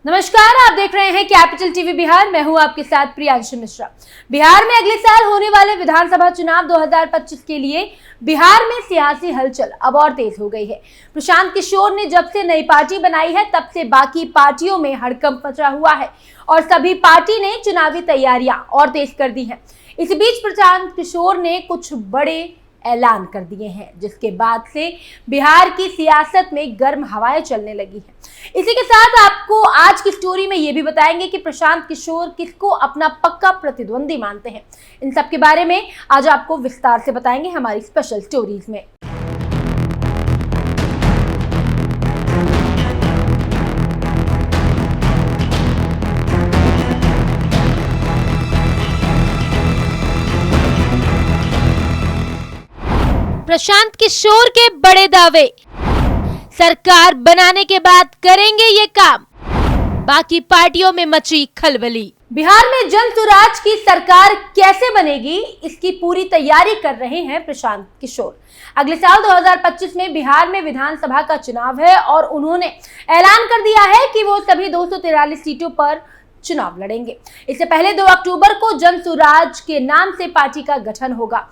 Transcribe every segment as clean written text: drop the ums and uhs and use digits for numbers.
नमस्कार, आप देख रहे हैं कैपिटल टीवी बिहार। मैं हूं आपके साथ प्रियांशु मिश्रा। बिहार में अगले साल होने वाले विधानसभा चुनाव 2025 के लिए बिहार में सियासी हलचल अब और तेज हो गई है। प्रशांत किशोर ने जब से नई पार्टी बनाई है तब से बाकी पार्टियों में हड़कंप मचा हुआ है और सभी पार्टी ने चुनावी तैयारियां और तेज कर दी हैं। इस बीच प्रशांत किशोर ने कुछ बड़े ऐलान कर दिए हैं, जिसके बाद से बिहार की सियासत में गर्म हवाएं चलने लगी हैं। इसी के साथ आपको आज की स्टोरी में ये भी बताएंगे कि प्रशांत किशोर किसको अपना पक्का प्रतिद्वंदी मानते हैं। इन सब के बारे में आज आपको विस्तार से बताएंगे हमारी स्पेशल स्टोरीज में। प्रशांत किशोर के बड़े दावे, सरकार बनाने के बाद करेंगे ये काम, बाकी पार्टियों में मची खलबली। बिहार में जन सुराज की सरकार कैसे बनेगी, इसकी पूरी तैयारी कर रहे हैं प्रशांत किशोर। अगले साल 2025 में बिहार में विधानसभा का चुनाव है और उन्होंने ऐलान कर दिया है कि वो सभी 243 सीटों पर चुनाव लड़ेंगे। इससे पहले 2 अक्टूबर को जन सुराज के नाम से पार्टी का गठन होगा,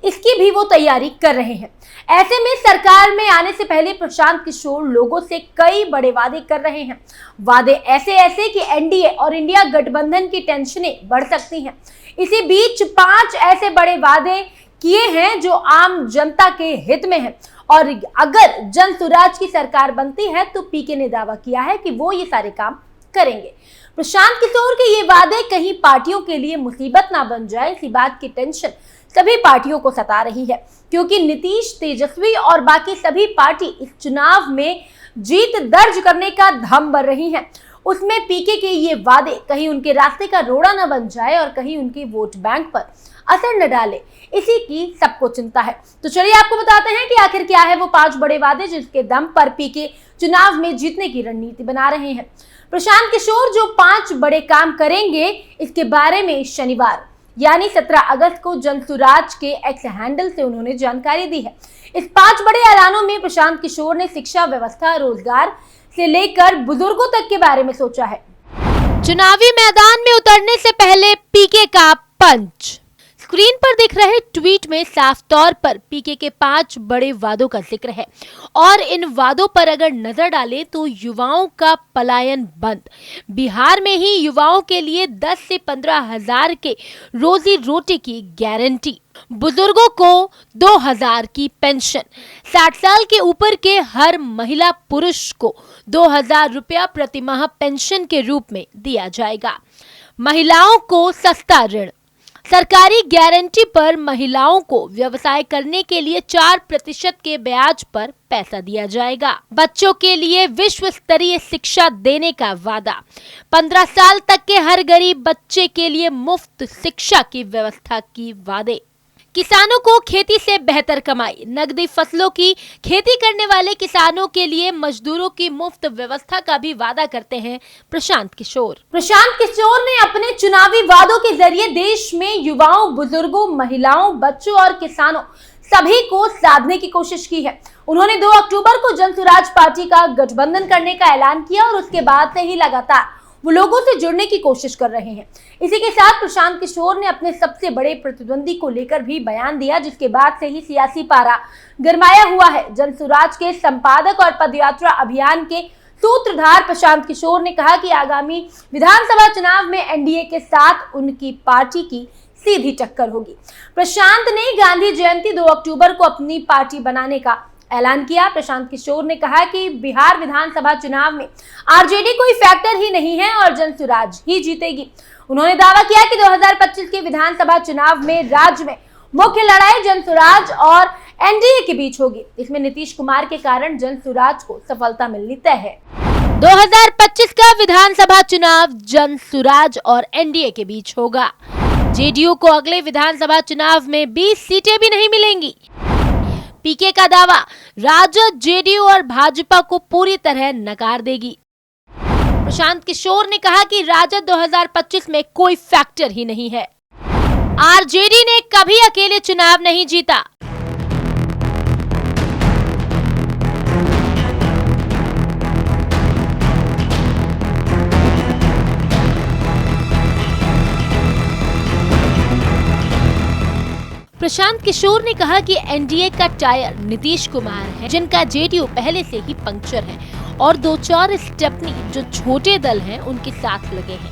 इसकी भी वो तैयारी कर रहे हैं। ऐसे में सरकार में आने से पहले प्रशांत किशोर लोगों से कई बड़े वादे कर रहे हैं। वादे ऐसे कि एनडीए और इंडिया गठबंधन की टेंशनें बढ़ सकती हैं। इसी बीच 5 ऐसे बड़े वादे किए हैं जो आम जनता के हित में हैं और अगर जन सुराज की सरकार बनती है तो पीके ने दावा किया है कि वो ये सारे काम करेंगे। प्रशांत किशोर के ये वादे कहीं पार्टियों के लिए मुसीबत ना बन जाए, इसी बात की टेंशन सभी पार्टियों को सता रही है, क्योंकि नीतीश, तेजस्वी और बाकी सभी पार्टी इस चुनाव में जीत दर्ज करने का दम भर रही हैं। उसमें पीके के ये वादे कहीं उनके रास्ते का रोड़ा न बन जाए और कहीं उनके वोट बैंक पर असर न डाले, इसी की सबको चिंता है। तो चलिए आपको बताते हैं कि आखिर क्या है वो 5 बड़े वादे जिसके दम पर पीके चुनाव में जीतने की रणनीति बना रहे हैं। प्रशांत किशोर जो 5 बड़े काम करेंगे, इसके बारे में शनिवार यानी 17 अगस्त को जन सुराज के एक्स हैंडल से उन्होंने जानकारी दी है। इस 5 बड़े ऐलानों में प्रशांत किशोर ने शिक्षा व्यवस्था, रोजगार से लेकर बुजुर्गों तक के बारे में सोचा है। चुनावी मैदान में उतरने से पहले पीके का पंच। स्क्रीन पर दिख रहे ट्वीट में साफ तौर पर पीके के 5 बड़े वादों का जिक्र है और इन वादों पर अगर नजर डालें तो युवाओं का पलायन बंद, बिहार में ही युवाओं के लिए 10 से 15 हजार के रोजी रोटी की गारंटी, बुजुर्गों को 2000 की पेंशन, 60 साल के ऊपर के हर महिला पुरुष को 2000 रुपया प्रतिमाह पेंशन के रूप में दिया जाएगा। महिलाओं को सस्ता ऋण, सरकारी गारंटी पर महिलाओं को व्यवसाय करने के लिए 4% के ब्याज पर पैसा दिया जाएगा। बच्चों के लिए विश्व स्तरीय शिक्षा देने का वादा, 15 साल तक के हर गरीब बच्चे के लिए मुफ्त शिक्षा की व्यवस्था की वादे। किसानों को खेती से बेहतर कमाई, नकदी फसलों की खेती करने वाले किसानों के लिए मजदूरों की मुफ्त व्यवस्था का भी वादा करते हैं प्रशांत किशोर। प्रशांत किशोर ने अपने चुनावी वादों के जरिए देश में युवाओं, बुजुर्गों, महिलाओं, बच्चों और किसानों सभी को साधने की कोशिश की है। उन्होंने 2 अक्टूबर को जन सुराज पार्टी का गठबंधन करने का ऐलान किया और उसके बाद से ही लगातार वो लोगों से जुड़ने की कोशिश कर रहे हैं। इसी के साथ प्रशांत किशोर ने अपने सबसे बड़े प्रतिद्वंदी को लेकर भी बयान दिया, जिसके बाद से ही सियासी पारा गरमाया हुआ है। जन सुराज के संपादक और पदयात्रा अभियान के सूत्रधार प्रशांत किशोर ने कहा कि आगामी विधानसभा चुनाव में एनडीए के साथ उनकी पार्टी की सीधी टक्कर होगी। प्रशांत ने गांधी जयंती 2 अक्टूबर को अपनी पार्टी बनाने का ऐलान किया। प्रशांत किशोर ने कहा कि बिहार विधानसभा चुनाव में आरजेडी कोई फैक्टर ही नहीं है और जन सुराज ही जीतेगी। उन्होंने दावा किया कि 2025 के विधानसभा चुनाव में राज्य में मुख्य लड़ाई जन सुराज और एनडीए के बीच होगी। इसमें नीतीश कुमार के कारण जन सुराज को सफलता मिलनी तय है। 2025 का विधानसभा चुनाव जन सुराज और एनडीए के बीच होगा। जेडीयू को अगले विधानसभा चुनाव में 20 सीटें भी नहीं मिलेंगी। पीके का दावा, राजद, जेडीयू और भाजपा को पूरी तरह नकार देगी। प्रशांत किशोर ने कहा कि राजद 2025 में कोई फैक्टर ही नहीं है। आरजेडी ने कभी अकेले चुनाव नहीं जीता। प्रशांत किशोर ने कहा कि एनडीए का टायर नीतीश कुमार है, जिनका जेडीयू पहले से ही पंक्चर है और 2-4 स्टेपनी जो छोटे दल हैं उनके साथ लगे हैं,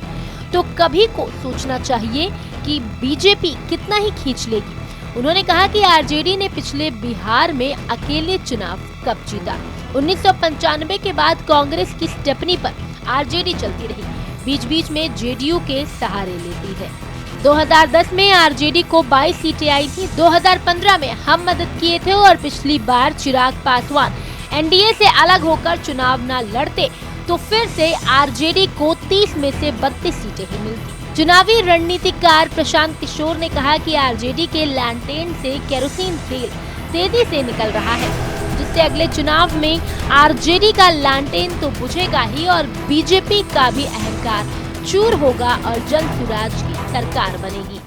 तो कभी को सोचना चाहिए कि बीजेपी कितना ही खींच लेगी। उन्होंने कहा कि आरजेडी ने पिछले बिहार में अकेले चुनाव कब जीता। 1995 के बाद कांग्रेस की स्टेपनी पर आरजेडी चलती रही, बीच बीच में जेडीयू के सहारे लेती है। 2010 में आरजेडी को 22 सीटें आई थी। 2015 में हम मदद किए थे और पिछली बार चिराग पासवान एनडीए से अलग होकर चुनाव न लड़ते तो फिर से आरजेडी को 30 में से 32 सीटें ही मिलती। चुनावी रणनीतिकार प्रशांत किशोर ने कहा कि आरजेडी के लैंटेन से केरोसिन तेल तेजी से निकल रहा है, जिससे अगले चुनाव में आरजेडी का लैंटेन तो बुझेगा ही और बीजेपी का भी अहंकार चूर होगा और जन सुराज की सरकार बनेगी।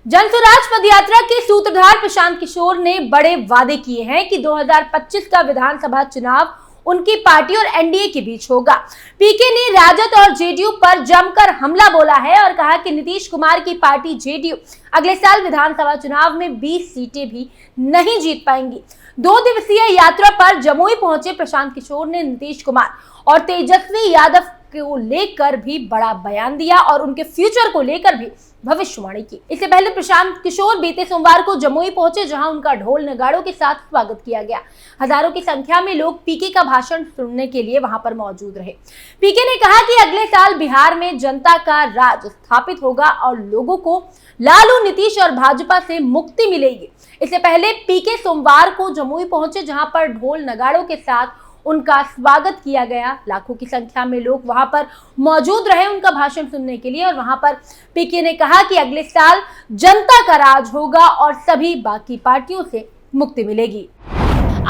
जनसुराज पदयात्रा के सूत्रधार प्रशांत किशोर ने बड़े वादे किए हैं कि 2025 का विधानसभा चुनाव उनकी पार्टी और एनडीए के बीच होगा। पीके ने राजद और जेडीयू पर जमकर हमला बोला है और कहा कि नीतीश कुमार की पार्टी जेडीयू अगले साल विधानसभा चुनाव में 20 सीटें भी नहीं जीत पाएंगी। 2 दिवसीय यात्रा पर जमुई पहुंचे प्रशांत किशोर ने नीतीश कुमार और तेजस्वी यादव को लेकर भी बड़ा बयान दिया और उनके फ्यूचर को लेकर भी भविष्यवाणी की। इससे पहले प्रशांत किशोर बीते सोमवार को जमुई पहुंचे, जहां उनका ढोल नगाड़ों के साथ स्वागत किया गया। हजारों की संख्या में लोग पीके का भाषण सुनने के लिए वहां पर मौजूद रहे। पीके ने कहा कि अगले साल बिहार में जनता का राज स्थापित होगा और लोगों को लालू, नीतीश और भाजपा से मुक्ति मिलेगी। इससे पहले पीके सोमवार को जमुई पहुंचे, जहां पर ढोल नगाड़ों के साथ उनका स्वागत किया गया। लाखों की संख्या में लोग वहां पर मौजूद रहे उनका भाषण सुनने के लिए और वहां पर पीके ने कहा कि अगले साल जनता का राज होगा और सभी बाकी पार्टियों से मुक्ति मिलेगी।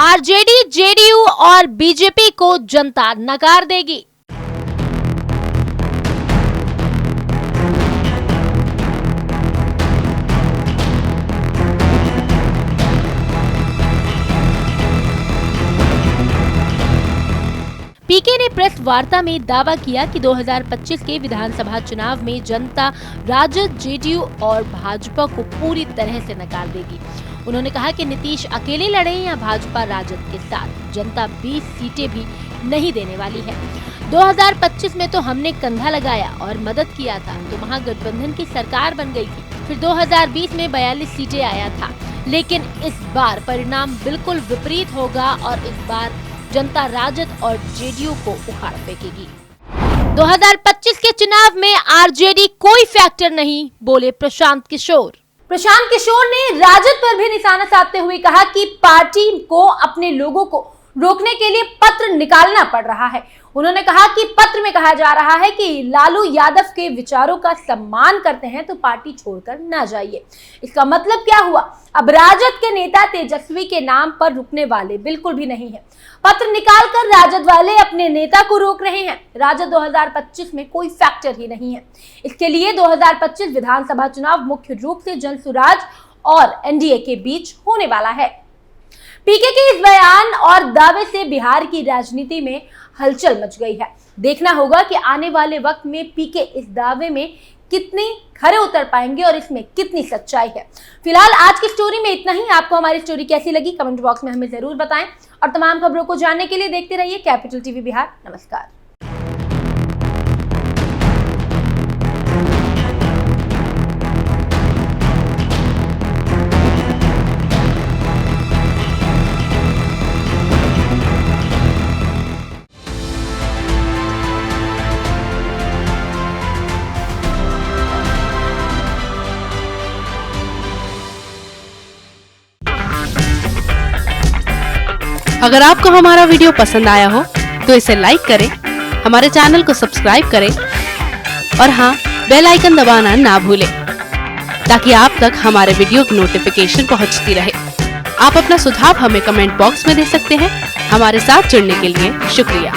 आरजेडी, जेडीयू और बीजेपी को जनता नकार देगी। पीके ने प्रेस वार्ता में दावा किया कि 2025 के विधानसभा चुनाव में जनता राजद, जेडीयू और भाजपा को पूरी तरह से नकार देगी। उन्होंने कहा कि नीतीश अकेले लड़े या भाजपा राजद के साथ, जनता 20 सीटें भी नहीं देने वाली है। 2025 में तो हमने कंधा लगाया और मदद किया था, तो महागठबंधन की सरकार बन गई थी। फिर 2020 में 42 सीटें आया था, लेकिन इस बार परिणाम बिल्कुल विपरीत होगा और इस बार जनता राजद और जेडीयू को उखाड़ फेंकेगी। 2025 के चुनाव में आरजेडी कोई फैक्टर नहीं, बोले प्रशांत किशोर। प्रशांत किशोर ने राजद पर भी निशाना साधते हुए कहा कि पार्टी को अपने लोगों को रोकने के लिए पत्र निकालना पड़ रहा है। उन्होंने कहा कि पत्र में कहा जा रहा है कि लालू यादव के विचारों का सम्मान करते हैं तो पार्टी छोड़कर ना जाइए। इसका मतलब क्या हुआ? अब राजद के नेता तेजस्वी के नाम पर रुकने वाले बिल्कुल भी नहीं है। पत्र निकालकर राजद वाले अपने नेता को रोक रहे हैं। राजद 2025 में कोई फैक्टर ही नहीं है। इसके लिए 2025 विधानसभा चुनाव मुख्य रूप से जनसुराज और एनडीए के बीच होने वाला है। पीके के इस बयान और दावे से बिहार की राजनीति में हलचल मच गई है। देखना होगा कि आने वाले वक्त में पीके इस दावे में कितनी खरे उतर पाएंगे और इसमें कितनी सच्चाई है। फिलहाल आज की स्टोरी में इतना ही। आपको हमारी स्टोरी कैसी लगी कमेंट बॉक्स में हमें जरूर बताएं और तमाम खबरों को जानने के लिए देखते रहिए कैपिटल टीवी बिहार। नमस्कार। अगर आपको हमारा वीडियो पसंद आया हो तो इसे लाइक करें, हमारे चैनल को सब्सक्राइब करें और हाँ, बेल आइकन दबाना ना भूलें ताकि आप तक हमारे वीडियो की नोटिफिकेशन पहुंचती रहे। आप अपना सुझाव हमें कमेंट बॉक्स में दे सकते हैं। हमारे साथ जुड़ने के लिए शुक्रिया।